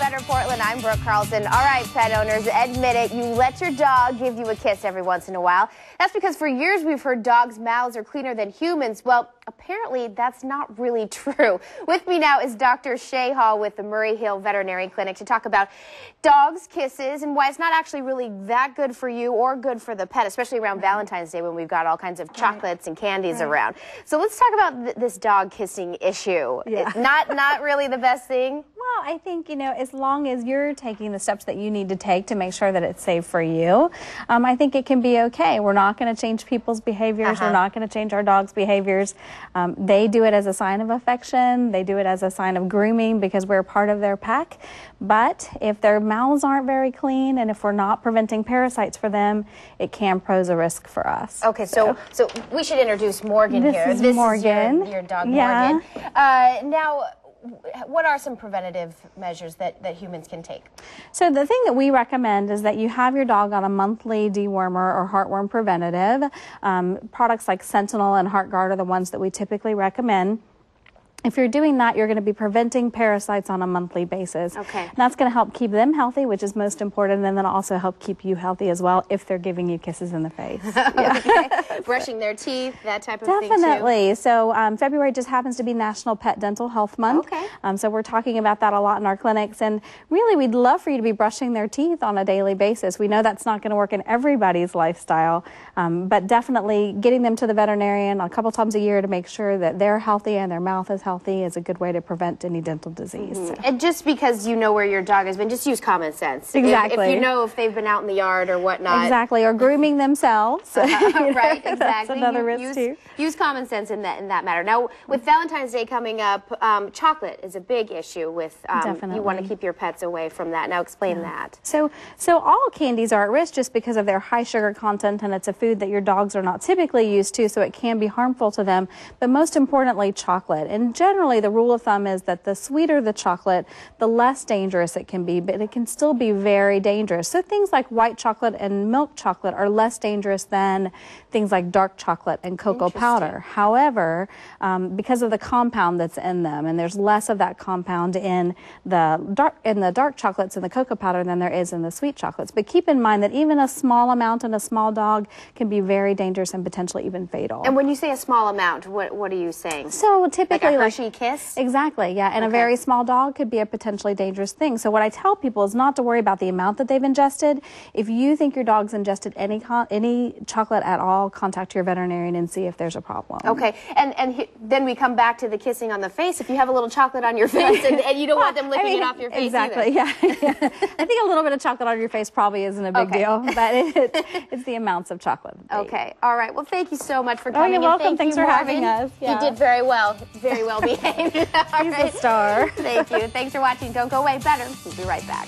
Better Portland. I'm Brooke Carlson. All right, pet owners, admit it. You let your dog give you a kiss every once in a while. That's because for years we've heard dogs' mouths are cleaner than humans. Well, apparently that's not really true. With me now is Dr. Shay Hall with the Murray Hill Veterinary Clinic to talk about dogs' kisses and why it's not actually really that good for you or good for the pet, especially around Valentine's Day when we've got all kinds of chocolates and candies around. So let's talk about this dog kissing issue. Yeah. Not really the best thing. Well, I think, as long as you're taking the steps that you need to take to make sure that it's safe for you, I think it can be okay. We're not going to change people's behaviors. We're not going to change our dogs' behaviors. They do it as a sign of affection. They do it as a sign of grooming because we're part of their pack. But if their mouths aren't very clean and if we're not preventing parasites for them, it can pose a risk for us. Okay, so we should introduce Morgan here. This is Morgan. Your dog, Yeah. Morgan. Now, what are some preventative measures that humans can take? So the thing that we recommend is that you have your dog on a monthly dewormer or heartworm preventative. Products like Sentinel and HeartGuard are the ones that we typically recommend. If you're doing that, you're going to be preventing parasites on a monthly basis. Okay. And that's going to help keep them healthy, which is most important, and then also help keep you healthy as well if they're giving you kisses in the face. Okay. Brushing their teeth, that type of thing too. Definitely. So February just happens to be National Pet Dental Health Month. Okay. So we're talking about that a lot in our clinics, and really we'd love for you to be brushing their teeth on a daily basis. We know that's not going to work in everybody's lifestyle, but definitely getting them to the veterinarian a couple times a year to make sure that they're healthy and their mouth is healthy is a good way to prevent any dental disease. So. And just because you know where your dog has been, just use common sense. Exactly. If you know if they've been out in the yard or whatnot. Exactly, or grooming themselves. Right, exactly. That's another risk too. Use common sense in that matter. Now, with Valentine's Day coming up, chocolate is a big issue with, you want to keep your pets away from that. Now, explain that. So all candies are at risk just because of their high sugar content, and it's a food that your dogs are not typically used to, so it can be harmful to them. But most importantly, chocolate. And generally, the rule of thumb is that the sweeter the chocolate, the less dangerous it can be, but it can still be very dangerous. So things like white chocolate and milk chocolate are less dangerous than things like dark chocolate and cocoa powder. However, because of the compound that's in them, and there's less of that compound in the dark chocolates and the cocoa powder than there is in the sweet chocolates. But keep in mind that even a small amount in a small dog can be very dangerous and potentially even fatal. And when you say a small amount, what are you saying? So typically, like a Hershey kiss? Exactly, yeah. And a very small dog could be a potentially dangerous thing. So what I tell people is not to worry about the amount that they've ingested. If you think your dog's ingested any chocolate at all, contact your veterinarian and see if there's a problem. Okay, and then we come back to the kissing on the face. If you have a little chocolate on your face and you don't want them licking it off your face exactly, either. Yeah. I think a little bit of chocolate on your face probably isn't a big deal, but it's the amounts of chocolate. Okay, all right. Well, thank you so much for coming. Oh, you're welcome. Thanks for having us. Yeah. You did very well behaved. He's a star. Thank you. Thanks for watching. Don't go away. Better. We'll be right back.